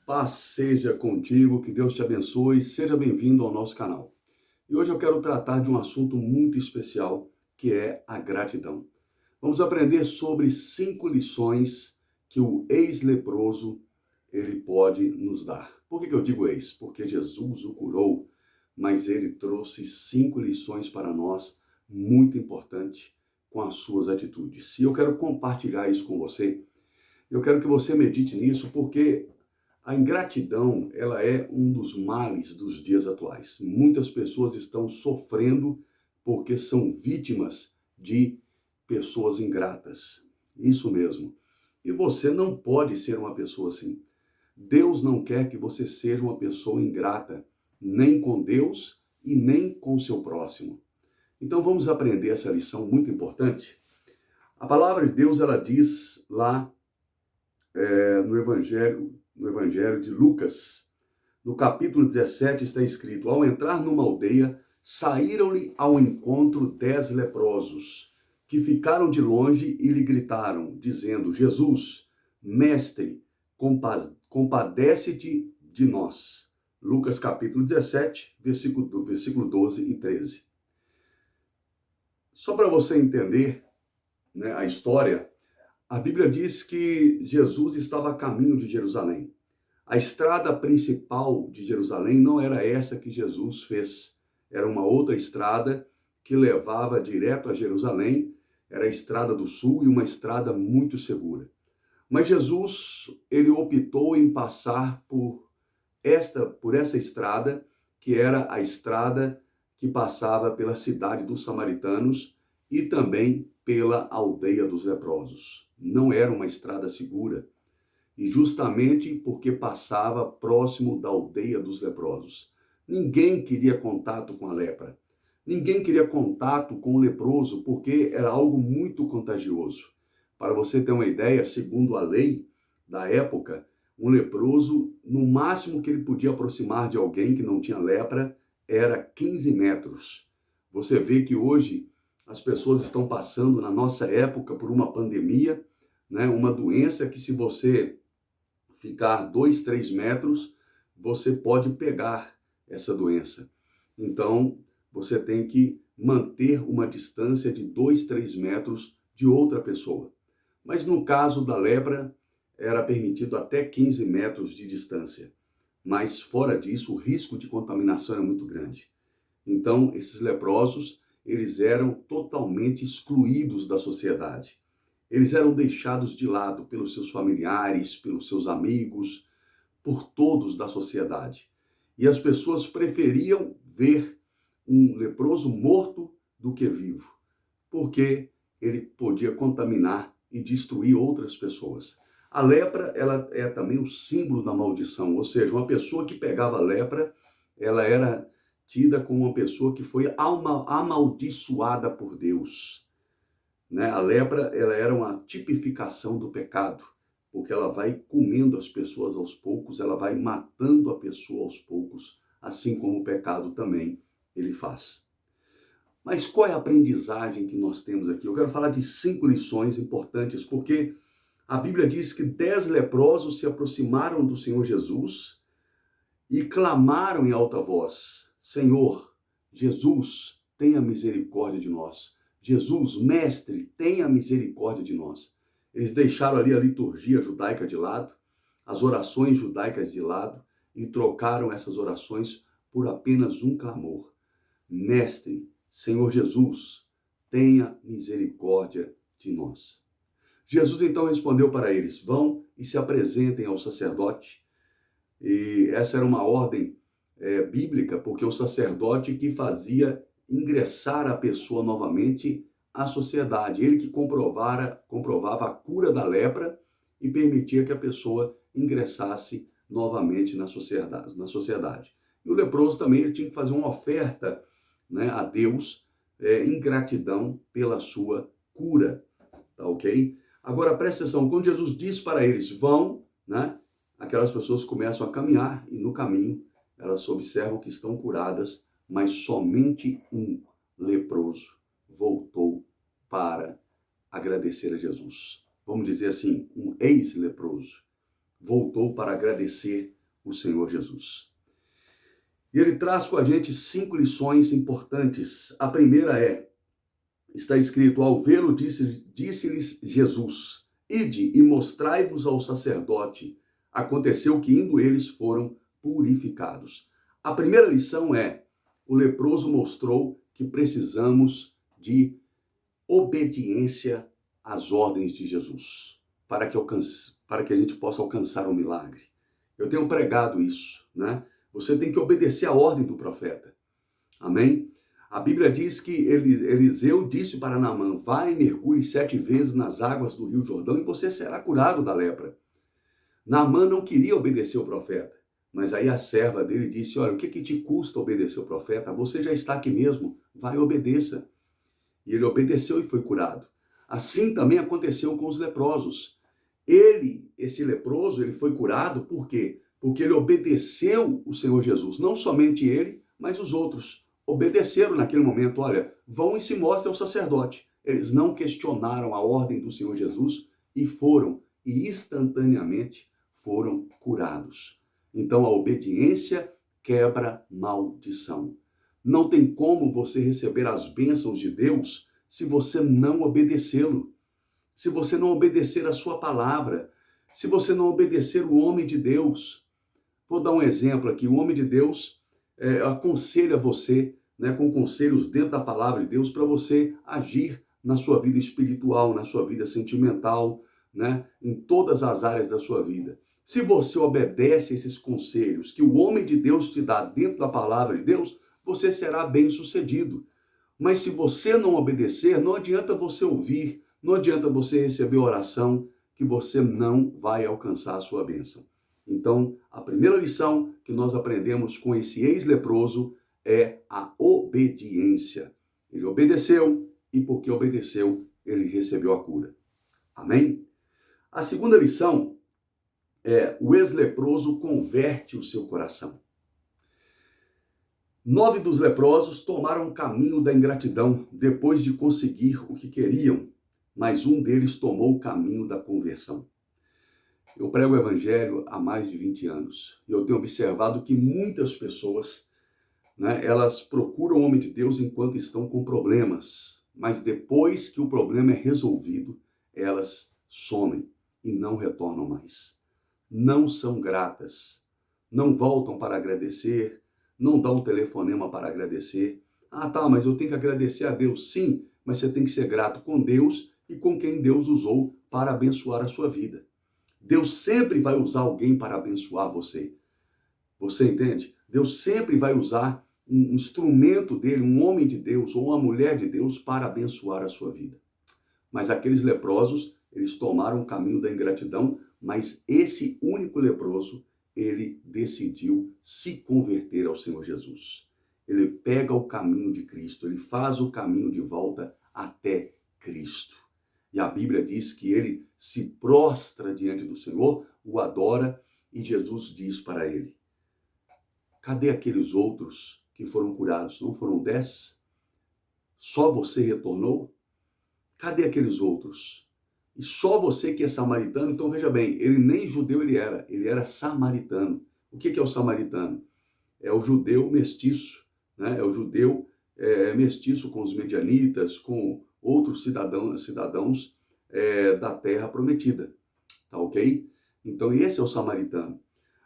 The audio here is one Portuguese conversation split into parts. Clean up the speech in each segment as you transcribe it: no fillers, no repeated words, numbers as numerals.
Paz seja contigo, que Deus te abençoe, seja bem-vindo ao nosso canal. E hoje eu quero tratar de um assunto muito especial, que é a gratidão. Vamos aprender sobre 5 lições que o ex-leproso ele pode nos dar. Por que eu digo ex? Porque Jesus o curou, mas ele trouxe 5 lições para nós, muito importantes, com as suas atitudes. E eu quero compartilhar isso com você. Eu quero que você medite nisso, porque a ingratidão, ela é um dos males dos dias atuais. Muitas pessoas estão sofrendo porque são vítimas de pessoas ingratas. Isso mesmo. E você não pode ser uma pessoa assim. Deus não quer que você seja uma pessoa ingrata, nem com Deus e nem com o seu próximo. Então vamos aprender essa lição muito importante. A palavra de Deus, ela diz lá no Evangelho de Lucas, no capítulo 17, está escrito: ao entrar numa aldeia, saíram-lhe ao encontro 10 leprosos, que ficaram de longe e lhe gritaram, dizendo: Jesus, mestre, compadece-te de nós. Lucas capítulo 17, versículo 12 e 13. Só para você entender, né, a história, a Bíblia diz que Jesus estava a caminho de Jerusalém. A estrada principal de Jerusalém não era essa que Jesus fez. Era uma outra estrada que levava direto a Jerusalém. Era a estrada do sul e uma estrada muito segura. Mas Jesus, ele optou em passar por essa estrada, que era a estrada que passava pela cidade dos samaritanos e também pela aldeia dos leprosos. Não era uma estrada segura. E justamente porque passava próximo da aldeia dos leprosos. Ninguém queria contato com a lepra. Ninguém queria contato com o leproso, porque era algo muito contagioso. Para você ter uma ideia, segundo a lei da época, um leproso, no máximo que ele podia aproximar de alguém que não tinha lepra, era 15 metros. Você vê que hoje as pessoas estão passando, na nossa época, por uma pandemia, né? Uma doença que, se você ficar 2, 3 metros, você pode pegar essa doença. Então, você tem que manter uma distância de 2, 3 metros de outra pessoa. Mas no caso da lepra, era permitido até 15 metros de distância. Mas fora disso, o risco de contaminação era muito grande. Então, esses leprosos, eles eram totalmente excluídos da sociedade. Eles eram deixados de lado pelos seus familiares, pelos seus amigos, por todos da sociedade. E as pessoas preferiam ver um leproso morto do que vivo, porque ele podia contaminar e destruir outras pessoas. A lepra, ela é também o símbolo da maldição, ou seja, uma pessoa que pegava lepra, ela era tida como uma pessoa que foi amaldiçoada por Deus. Né? A lepra, ela era uma tipificação do pecado, porque ela vai comendo as pessoas aos poucos, ela vai matando a pessoa aos poucos, assim como o pecado também ele faz. Mas qual é a aprendizagem que nós temos aqui? Eu quero falar de 5 lições importantes, porque a Bíblia diz que 10 leprosos se aproximaram do Senhor Jesus e clamaram em alta voz: Senhor, Jesus, tenha misericórdia de nós. Jesus, mestre, tenha misericórdia de nós. Eles deixaram ali a liturgia judaica de lado, as orações judaicas de lado, e trocaram essas orações por apenas um clamor: Mestre, Senhor Jesus, tenha misericórdia de nós. Jesus então respondeu para eles: vão e se apresentem ao sacerdote. E essa era uma ordem bíblica, porque o sacerdote que fazia ingressar a pessoa novamente à sociedade, ele que comprovava a cura da lepra e permitia que a pessoa ingressasse novamente na sociedade. E o leproso também, ele tinha que fazer uma oferta, né, a Deus, em gratidão pela sua cura, tá ok? Agora presta atenção, quando Jesus diz para eles: vão, né, aquelas pessoas começam a caminhar e no caminho elas observam que estão curadas, mas somente um leproso voltou para agradecer a Jesus. Vamos dizer assim, um ex-leproso voltou para agradecer o Senhor Jesus. E ele traz com a gente 5 lições importantes. A primeira está escrito, ao vê-lo disse-lhes Jesus, ide e mostrai-vos ao sacerdote. Aconteceu que indo eles foram purificados. A primeira lição o leproso mostrou que precisamos de obediência às ordens de Jesus, para que a gente possa alcançar o milagre. Eu tenho pregado isso, né? Você tem que obedecer a ordem do profeta. Amém? A Bíblia diz que Eliseu disse para Naamã, vai e mergulhe 7 vezes nas águas do rio Jordão e você será curado da lepra. Naamã não queria obedecer o profeta, mas aí a serva dele disse, olha, o que te custa obedecer o profeta? Você já está aqui mesmo, vai e obedeça. E ele obedeceu e foi curado. Assim também aconteceu com os leprosos. Esse leproso, ele foi curado por quê? Porque ele obedeceu o Senhor Jesus. Não somente ele, mas os outros obedeceram naquele momento. Olha, vão e se mostrem ao sacerdote. Eles não questionaram a ordem do Senhor Jesus e foram, e instantaneamente foram curados. Então a obediência quebra maldição. Não tem como você receber as bênçãos de Deus se você não obedecê-lo. Se você não obedecer a sua palavra, se você não obedecer o homem de Deus. Vou dar um exemplo aqui. O homem de Deus aconselha você, né, com conselhos dentro da palavra de Deus para você agir na sua vida espiritual, na sua vida sentimental, né, em todas as áreas da sua vida. Se você obedece esses conselhos que o homem de Deus te dá dentro da palavra de Deus, você será bem-sucedido. Mas se você não obedecer, não adianta você ouvir, não adianta você receber oração, que você não vai alcançar a sua bênção. Então, a primeira lição que nós aprendemos com esse ex-leproso é a obediência. Ele obedeceu e porque obedeceu, ele recebeu a cura. Amém? A segunda lição o ex-leproso converte o seu coração. 9 dos leprosos tomaram o caminho da ingratidão depois de conseguir o que queriam, mas um deles tomou o caminho da conversão. Eu prego o evangelho há mais de 20 anos e eu tenho observado que muitas pessoas, né, elas procuram o homem de Deus enquanto estão com problemas, mas depois que o problema é resolvido, elas somem e não retornam mais. Não são gratas, não voltam para agradecer, não dão um telefonema para agradecer. Ah, tá, mas eu tenho que agradecer a Deus. Sim, mas você tem que ser grato com Deus e com quem Deus usou para abençoar a sua vida. Deus sempre vai usar alguém para abençoar você. Você entende? Deus sempre vai usar um instrumento dele, um homem de Deus ou uma mulher de Deus para abençoar a sua vida. Mas aqueles leprosos, eles tomaram o caminho da ingratidão, mas esse único leproso, ele decidiu se converter ao Senhor Jesus. Ele pega o caminho de Cristo, ele faz o caminho de volta até Cristo. E a Bíblia diz que ele se prostra diante do Senhor, o adora, e Jesus diz para ele, cadê aqueles outros que foram curados? Não foram 10? Só você retornou? Cadê aqueles outros? E só você que é samaritano? Então veja bem, ele nem judeu ele era samaritano. O que é o samaritano? É o judeu mestiço, né? É o judeu mestiço com os medianitas, com outros cidadãos da terra prometida, tá ok? Então esse é o samaritano.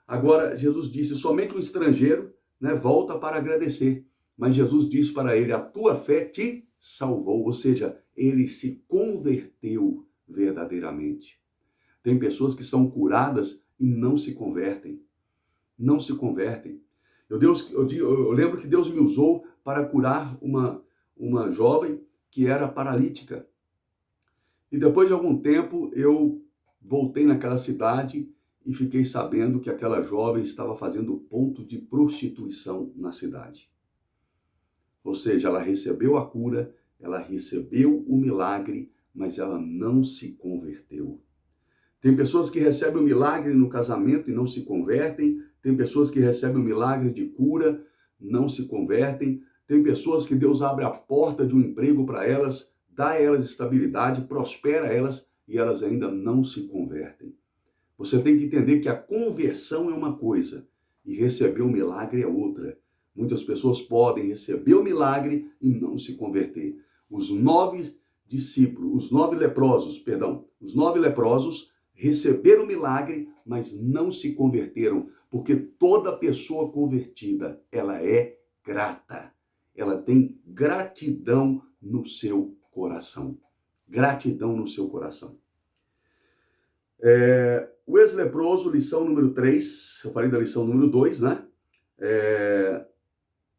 Agora Jesus disse, somente um estrangeiro, né, volta para agradecer. Mas Jesus disse para ele, a tua fé te salvou, ou seja, ele se converteu verdadeiramente. Tem pessoas que são curadas e não se convertem. Não se convertem. Eu lembro que Deus me usou para curar uma jovem que era paralítica. E depois de algum tempo eu voltei naquela cidade e fiquei sabendo que aquela jovem estava fazendo ponto de prostituição na cidade. Ou seja, ela recebeu a cura, ela recebeu o milagre, mas ela não se converteu. Tem pessoas que recebem o milagre no casamento e não se convertem. Tem pessoas que recebem o milagre de cura, não se convertem. Tem pessoas que Deus abre a porta de um emprego para elas, dá a elas estabilidade, prospera elas e elas ainda não se convertem. Você tem que entender que a conversão é uma coisa e receber o milagre é outra. Muitas pessoas podem receber o milagre e não se converter. Os 9 leprosos receberam o milagre, mas não se converteram, porque toda pessoa convertida, ela é grata. Ela tem gratidão no seu coração. Gratidão no seu coração. O ex-leproso, lição número 3, eu falei da lição número 2, né?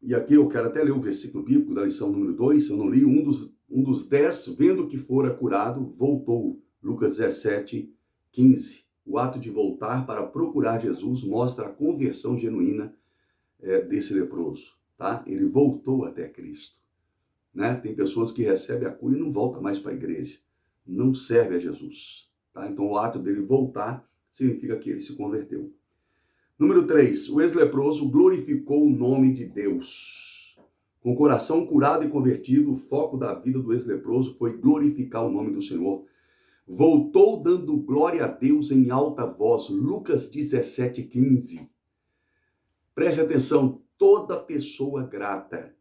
E aqui eu quero até ler o versículo bíblico da lição número 2, eu não li, um dos 10, vendo que fora curado, voltou. Lucas 17, 15. O ato de voltar para procurar Jesus mostra a conversão genuína desse leproso, tá? Ele voltou até Cristo, né? Tem pessoas que recebem a cura e não voltam mais para a igreja, não serve a Jesus, tá? Então o ato dele voltar significa que ele se converteu. Número 3, o ex-leproso glorificou o nome de Deus. Com o coração curado e convertido, o foco da vida do ex-leproso foi glorificar o nome do Senhor. Voltou dando glória a Deus em alta voz. Lucas 17, 15. Preste atenção, toda pessoa grata,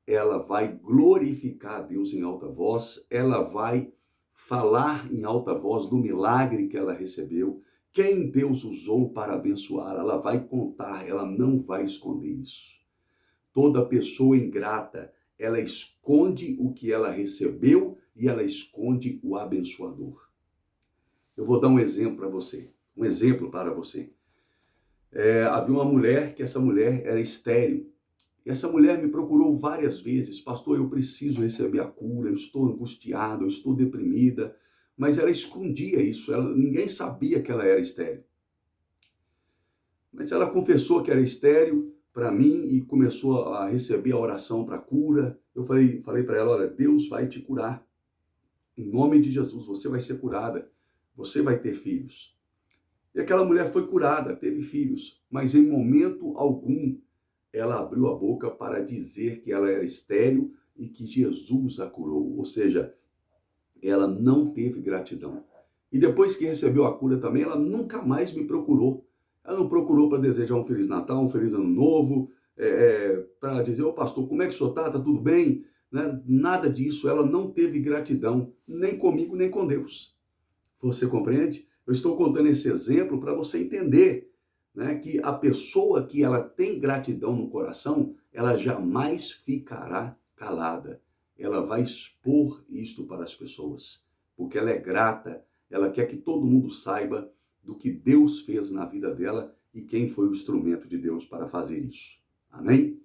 ela vai glorificar a Deus em alta voz, ela vai falar em alta voz do milagre que ela recebeu, quem Deus usou para abençoar, ela vai contar, ela não vai esconder isso. Toda pessoa ingrata, ela esconde o que ela recebeu e ela esconde o abençoador. Eu vou dar um exemplo para você. Havia uma mulher, que essa mulher era estéril. E essa mulher me procurou várias vezes. Pastor, eu preciso receber a cura, eu estou angustiada, eu estou deprimida. Mas ela escondia isso, ninguém sabia que ela era estéril. Mas ela confessou que era estéril para mim e começou a receber a oração para cura. Eu falei para ela, olha, Deus vai te curar. Em nome de Jesus, você vai ser curada. Você vai ter filhos. E aquela mulher foi curada, teve filhos. Mas em momento algum, ela abriu a boca para dizer que ela era estéril e que Jesus a curou. Ou seja, ela não teve gratidão. E depois que recebeu a cura também, ela nunca mais me procurou. Ela não procurou para desejar um Feliz Natal, um Feliz Ano Novo, para dizer, ô pastor, como é que o senhor está? Está tudo bem? Né? Nada disso, ela não teve gratidão, nem comigo, nem com Deus. Você compreende? Eu estou contando esse exemplo para você entender, né, que a pessoa que ela tem gratidão no coração, ela jamais ficará calada. Ela vai expor isto para as pessoas, porque ela é grata, ela quer que todo mundo saiba do que Deus fez na vida dela e quem foi o instrumento de Deus para fazer isso. Amém?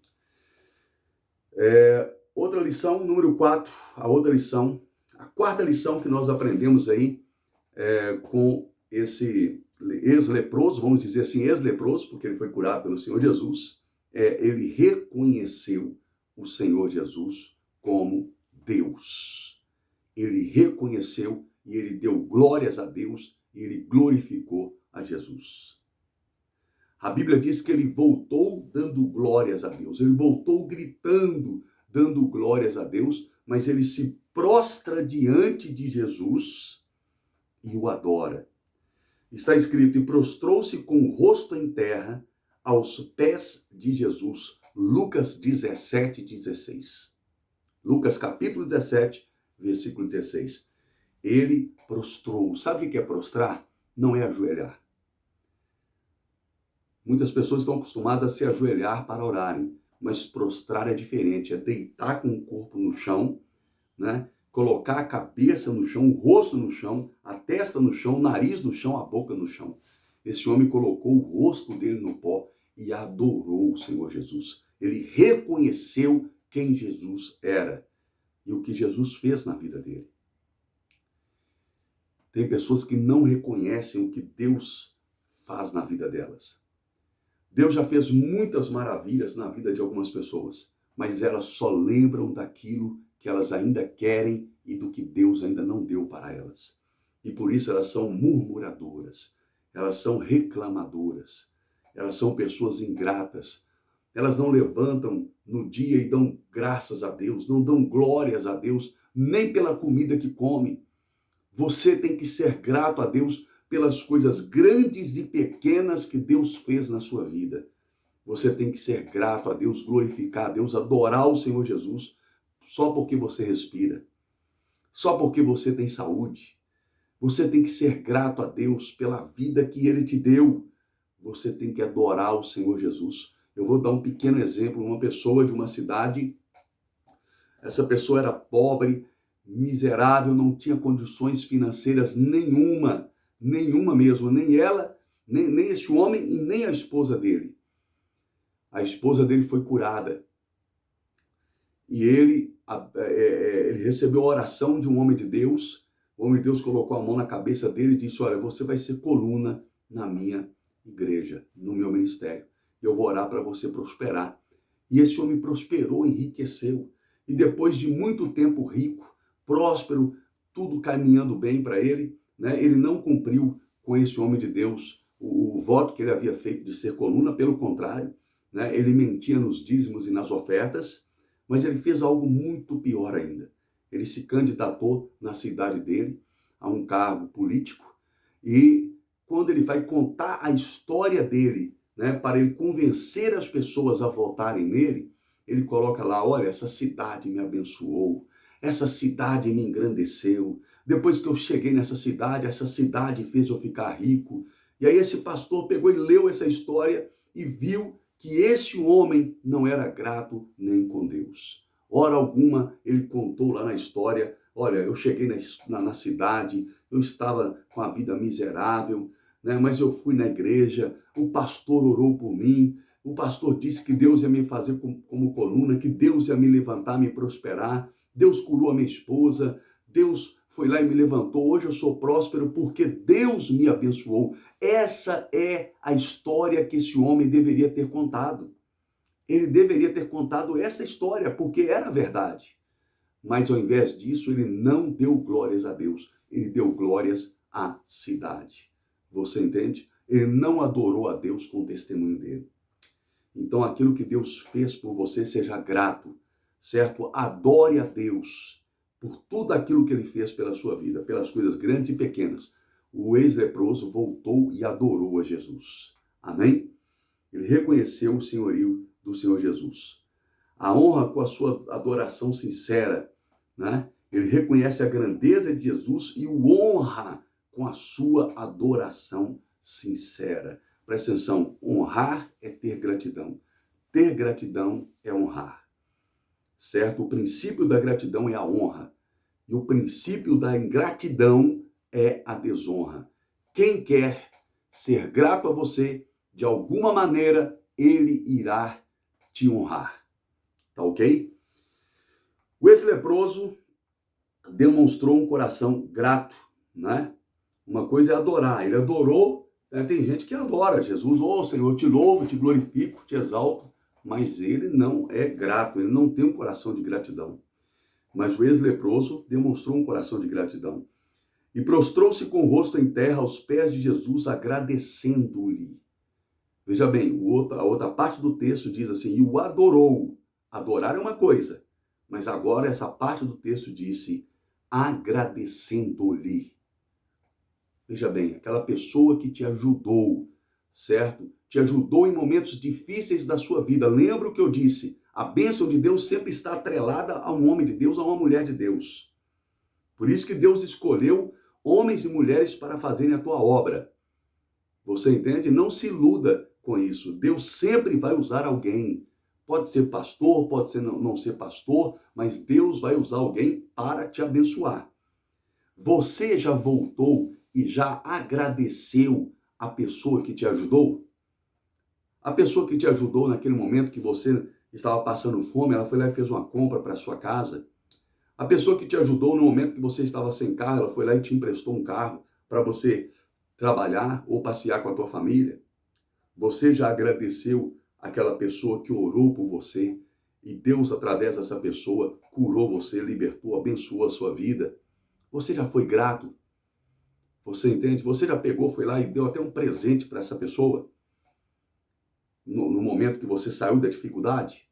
Outra lição, número 4, a quarta lição que nós aprendemos aí com esse ex-leproso, vamos dizer assim, ex-leproso, porque ele foi curado pelo Senhor Jesus, ele reconheceu o Senhor Jesus como Deus. Ele reconheceu e ele deu glórias a Deus e ele glorificou a Jesus. A Bíblia diz que ele voltou dando glórias a Deus, ele voltou gritando, dando glórias a Deus, mas ele se prostra diante de Jesus e o adora. Está escrito, e prostrou-se com o rosto em terra aos pés de Jesus. Lucas 17, 16. Lucas capítulo 17, versículo 16. Ele prostrou. Sabe o que é prostrar? Não é ajoelhar. Muitas pessoas estão acostumadas a se ajoelhar para orarem, mas prostrar é diferente, é deitar com o corpo no chão, né? Colocar a cabeça no chão, o rosto no chão, a testa no chão, o nariz no chão, a boca no chão. Esse homem colocou o rosto dele no pó e adorou o Senhor Jesus. Ele reconheceu quem Jesus era e o que Jesus fez na vida dele. Tem pessoas que não reconhecem o que Deus faz na vida delas. Deus já fez muitas maravilhas na vida de algumas pessoas, mas elas só lembram daquilo que elas ainda querem e do que Deus ainda não deu para elas. E por isso elas são murmuradoras, elas são reclamadoras, elas são pessoas ingratas. Elas não levantam no dia e dão graças a Deus, não dão glórias a Deus, nem pela comida que come. Você tem que ser grato a Deus pelas coisas grandes e pequenas que Deus fez na sua vida. Você tem que ser grato a Deus, glorificar a Deus, adorar o Senhor Jesus, só porque você respira, só porque você tem saúde. Você tem que ser grato a Deus pela vida que Ele te deu. Você tem que adorar o Senhor Jesus. Eu vou dar um pequeno exemplo. Uma pessoa de uma cidade, essa pessoa era pobre, miserável, não tinha condições financeiras nenhuma mesmo, nem ela, nem esse homem e nem a esposa dele. A esposa dele foi curada. E ele recebeu a oração de um homem de Deus. O homem de Deus colocou a mão na cabeça dele e disse: olha, você vai ser coluna na minha igreja, no meu ministério. Eu vou orar para você prosperar. E esse homem prosperou, enriqueceu. E depois de muito tempo rico, próspero, tudo caminhando bem para ele, né? Ele não cumpriu com esse homem de Deus o voto que ele havia feito de ser coluna, pelo contrário, né? Ele mentia nos dízimos e nas ofertas, mas ele fez algo muito pior ainda. Ele se candidatou na cidade dele a um cargo político e quando ele vai contar a história dele, né, para ele convencer as pessoas a votarem nele, ele coloca lá: olha, essa cidade me abençoou, essa cidade me engrandeceu, depois que eu cheguei nessa cidade, essa cidade fez eu ficar rico. E aí esse pastor pegou e leu essa história e viu que esse homem não era grato nem com Deus. Hora alguma, ele contou lá na história: olha, eu cheguei na cidade, eu estava com a vida miserável, né? Mas eu fui na igreja, o pastor orou por mim, o pastor disse que Deus ia me fazer como coluna, que Deus ia me levantar, me prosperar, Deus curou a minha esposa, Deus foi lá e me levantou, hoje eu sou próspero porque Deus me abençoou. Essa é a história que esse homem deveria ter contado. Ele deveria ter contado essa história, porque era verdade. Mas ao invés disso, ele não deu glórias a Deus, ele deu glórias à cidade. Você entende? Ele não adorou a Deus com o testemunho dele. Então, aquilo que Deus fez por você, seja grato, certo? Adore a Deus por tudo aquilo que ele fez pela sua vida, pelas coisas grandes e pequenas. O ex-leproso voltou e adorou a Jesus. Amém? Ele reconheceu o senhorio do Senhor Jesus. A honra com a sua adoração sincera, né? Ele reconhece a grandeza de Jesus e o honra com a sua adoração sincera. Presta atenção, honrar é ter gratidão. Ter gratidão é honrar. Certo? O princípio da gratidão é a honra. E o princípio da ingratidão é a desonra. Quem quer ser grato a você, de alguma maneira, ele irá te honrar. Tá ok? O ex-leproso demonstrou um coração grato, né? Uma coisa é adorar. Ele adorou, né? Tem gente que adora Jesus. Ô, Senhor, eu te louvo, te glorifico, te exalto. Mas ele não é grato, ele não tem um coração de gratidão. Mas o ex-leproso demonstrou um coração de gratidão. E prostrou-se com o rosto em terra aos pés de Jesus, agradecendo-lhe. Veja bem, a outra parte do texto diz assim: e o adorou. Adorar é uma coisa, mas agora essa parte do texto disse: agradecendo-lhe. Veja bem, aquela pessoa que te ajudou, certo? Te ajudou em momentos difíceis da sua vida. Lembra o que eu disse? A bênção de Deus sempre está atrelada a um homem de Deus, a uma mulher de Deus. Por isso que Deus escolheu homens e mulheres para fazerem a tua obra. Você entende? Não se iluda com isso. Deus sempre vai usar alguém. Pode ser pastor, pode ser não ser pastor, mas Deus vai usar alguém para te abençoar. Você já voltou e já agradeceu a pessoa que te ajudou? A pessoa que te ajudou naquele momento que você estava passando fome, ela foi lá e fez uma compra para a sua casa. A pessoa que te ajudou no momento que você estava sem carro, ela foi lá e te emprestou um carro para você trabalhar ou passear com a tua família. Você já agradeceu aquela pessoa que orou por você e Deus, através dessa pessoa, curou você, libertou, abençoou a sua vida? Você já foi grato? Você entende? Você já pegou, foi lá e deu até um presente para essa pessoa? No momento que você saiu da dificuldade?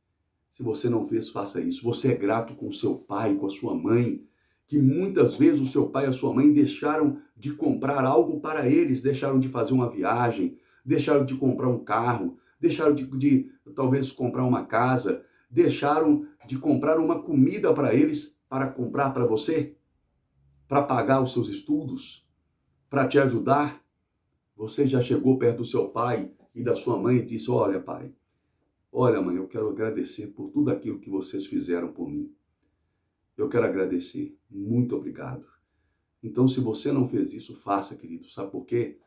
Se você não fez, faça isso. Você é grato com o seu pai, com a sua mãe, que muitas vezes o seu pai e a sua mãe deixaram de comprar algo para eles, deixaram de fazer uma viagem, deixaram de comprar um carro, deixaram de talvez comprar uma casa, deixaram de comprar uma comida para eles, para comprar para você, para pagar os seus estudos, para te ajudar. Você já chegou perto do seu pai e da sua mãe e disse: olha, pai, olha, mãe, eu quero agradecer por tudo aquilo que vocês fizeram por mim. Eu quero agradecer. Muito obrigado. Então, se você não fez isso, faça, querido. Sabe por quê?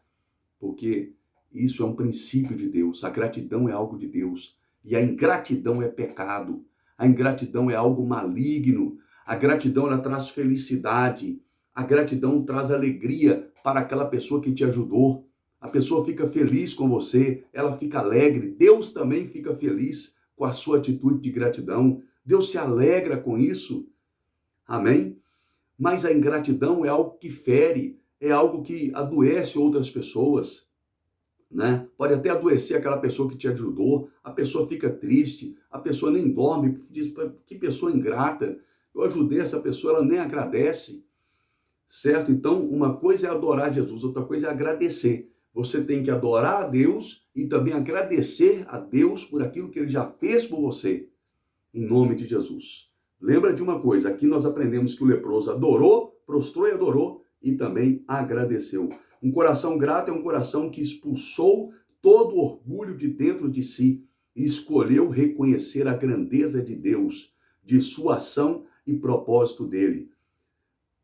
Porque isso é um princípio de Deus. A gratidão é algo de Deus. E a ingratidão é pecado. A ingratidão é algo maligno. A gratidão, ela traz felicidade. A gratidão traz alegria para aquela pessoa que te ajudou. A pessoa fica feliz com você, ela fica alegre. Deus também fica feliz com a sua atitude de gratidão. Deus se alegra com isso. Amém? Mas a ingratidão é algo que fere, é algo que adoece outras pessoas, né? Pode até adoecer aquela pessoa que te ajudou, a pessoa fica triste, a pessoa nem dorme, diz: que pessoa ingrata, eu ajudei essa pessoa, ela nem agradece, certo? Então, uma coisa é adorar Jesus, outra coisa é agradecer. Você tem que adorar a Deus e também agradecer a Deus por aquilo que Ele já fez por você, em nome de Jesus. Lembra de uma coisa, aqui nós aprendemos que o leproso adorou, prostrou e adorou e também agradeceu. Um coração grato é um coração que expulsou todo o orgulho de dentro de si e escolheu reconhecer a grandeza de Deus, de sua ação e propósito dele.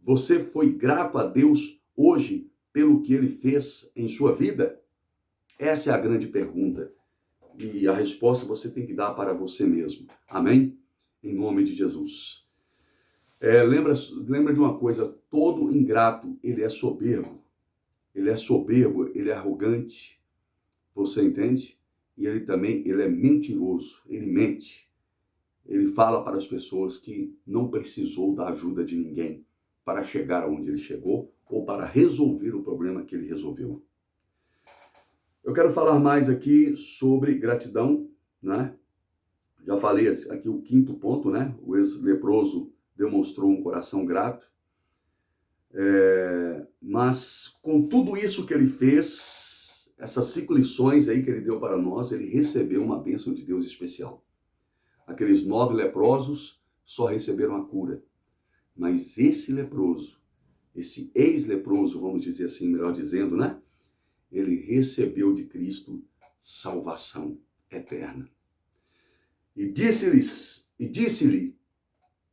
Você foi grato a Deus hoje pelo que ele fez em sua vida? Essa é a grande pergunta. E a resposta você tem que dar para você mesmo. Amém? Em nome de Jesus. Lembra de uma coisa, todo ingrato, ele é soberbo. Ele é soberbo, ele é arrogante. Você entende? E ele é mentiroso, ele mente. Ele fala para as pessoas que não precisou da ajuda de ninguém para chegar onde ele chegou ou para resolver o problema que ele resolveu. Eu quero falar mais aqui sobre gratidão, né? Já falei aqui o quinto ponto, né? O ex-leproso demonstrou um coração grato. Mas com tudo isso que ele fez, essas 5 lições aí que ele deu para nós, ele recebeu uma bênção de Deus especial. Aqueles 9 leprosos só receberam a cura. Mas esse leproso, esse ex-leproso, vamos dizer assim, melhor dizendo, né? Ele recebeu de Cristo salvação eterna. E disse-lhe,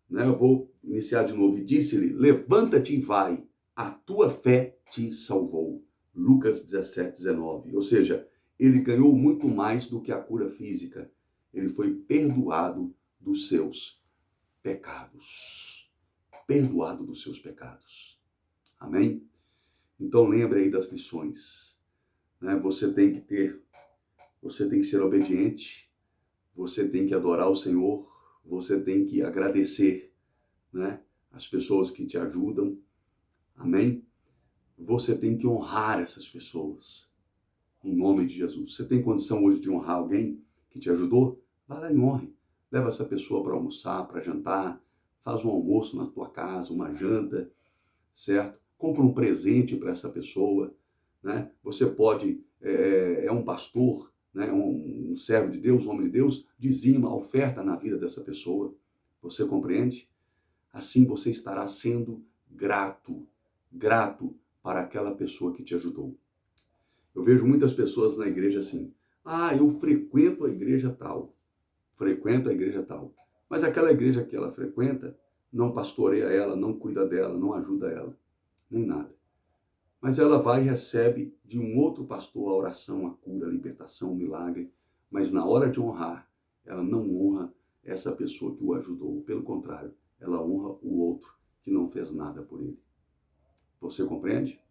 né? Eu vou iniciar de novo. E disse-lhe: levanta-te e vai, a tua fé te salvou. Lucas 17:19. Ou seja, ele ganhou muito mais do que a cura física. Ele foi perdoado dos seus pecados. Perdoado dos seus pecados. Amém? Então lembre aí das lições. Né? Você tem que ser obediente. Você tem que adorar o Senhor, você tem que agradecer, né, as pessoas que te ajudam, amém? Você tem que honrar essas pessoas, em nome de Jesus. Você tem condição hoje de honrar alguém que te ajudou? Vai lá e honre. Leva essa pessoa para almoçar, para jantar, faz um almoço na tua casa, uma janta, certo? Compra um presente para essa pessoa, né? Você pode, é um pastor, né, um servo de Deus, um homem de Deus, dizima, oferta na vida dessa pessoa. Você compreende? Assim você estará sendo grato para aquela pessoa que te ajudou. Eu vejo muitas pessoas na igreja assim: eu frequento a igreja tal, mas aquela igreja que ela frequenta não pastoreia ela, não cuida dela, não ajuda ela, nem nada. Mas ela vai e recebe de um outro pastor a oração, a cura, a libertação, o milagre. Mas na hora de honrar, ela não honra essa pessoa que o ajudou. Pelo contrário, ela honra o outro que não fez nada por ele. Você compreende?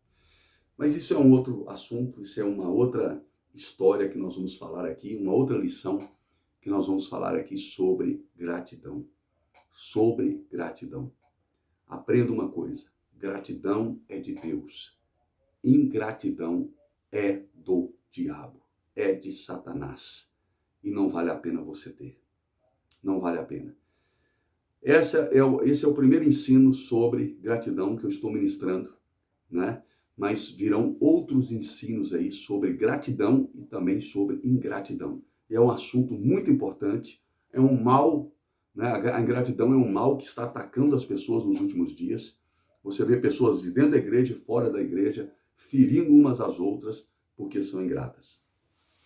Mas isso é um outro assunto, isso é uma outra história que nós vamos falar aqui, uma outra lição que nós vamos falar aqui sobre gratidão. Sobre gratidão. Aprenda uma coisa, gratidão é de Deus. Ingratidão é do diabo, é de Satanás. E não vale a pena você ter. Não vale a pena. Esse é o primeiro ensino sobre gratidão que eu estou ministrando, né? Mas virão outros ensinos aí sobre gratidão e também sobre ingratidão. É um assunto muito importante, é um mal, né? A ingratidão é um mal que está atacando as pessoas nos últimos dias. Você vê pessoas de dentro da igreja e fora da igreja ferindo umas às outras porque são ingratas.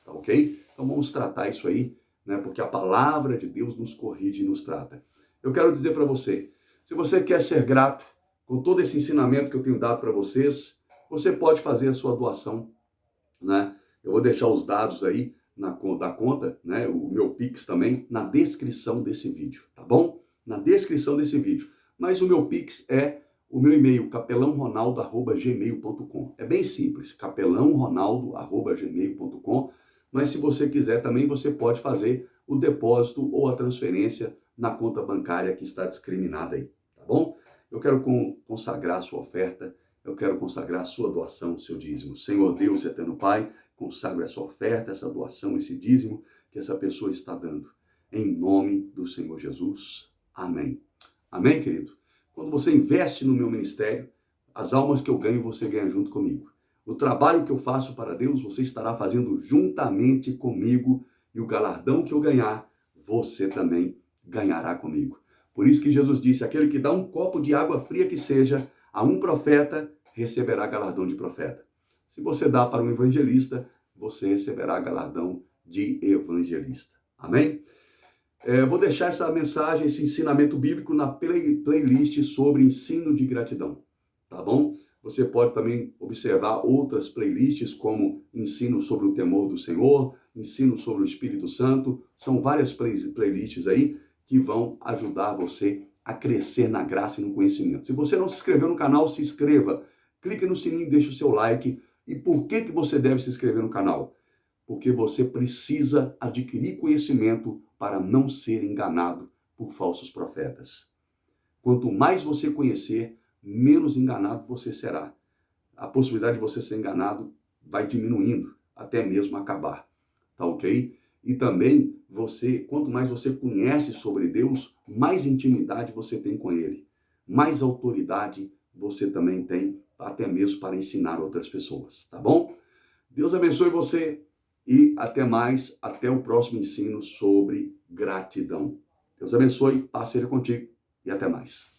Tá ok? Então vamos tratar isso aí, né? Porque a palavra de Deus nos corrige e nos trata. Eu quero dizer para você, se você quer ser grato com todo esse ensinamento que eu tenho dado para vocês, você pode fazer a sua doação, né? Eu vou deixar os dados aí da conta, né? O meu Pix também na descrição desse vídeo, tá bom? Na descrição desse vídeo. Mas o meu Pix é o meu e-mail, capelãoronaldo@gmail.com. É bem simples, capelãoronaldo@gmail.com. Mas se você quiser também, você pode fazer o depósito ou a transferência na conta bancária que está discriminada aí, tá bom? Eu quero consagrar a sua oferta, eu quero consagrar a sua doação, seu dízimo. Senhor Deus, eterno Pai, consagre essa oferta, essa doação, esse dízimo que essa pessoa está dando. Em nome do Senhor Jesus. Amém. Amém, querido? Quando você investe no meu ministério, as almas que eu ganho, você ganha junto comigo. O trabalho que eu faço para Deus, você estará fazendo juntamente comigo. E o galardão que eu ganhar, você também ganhará comigo. Por isso que Jesus disse, aquele que dá um copo de água fria que seja a um profeta, receberá galardão de profeta. Se você dá para um evangelista, você receberá galardão de evangelista. Amém? Vou deixar essa mensagem, esse ensinamento bíblico na playlist sobre ensino de gratidão, tá bom? Você pode também observar outras playlists como ensino sobre o temor do Senhor, ensino sobre o Espírito Santo. São várias playlists aí que vão ajudar você a crescer na graça e no conhecimento. Se você não se inscreveu no canal, se inscreva. Clique no sininho, deixe o seu like. E por que você deve se inscrever no canal? Porque você precisa adquirir conhecimento para não ser enganado por falsos profetas. Quanto mais você conhecer, menos enganado você será. A possibilidade de você ser enganado vai diminuindo, até mesmo acabar. Tá ok? E também, quanto mais você conhece sobre Deus, mais intimidade você tem com Ele. Mais autoridade você também tem, até mesmo para ensinar outras pessoas. Tá bom? Deus abençoe você. E até mais, até o próximo ensino sobre gratidão. Deus abençoe, paz seja contigo e até mais.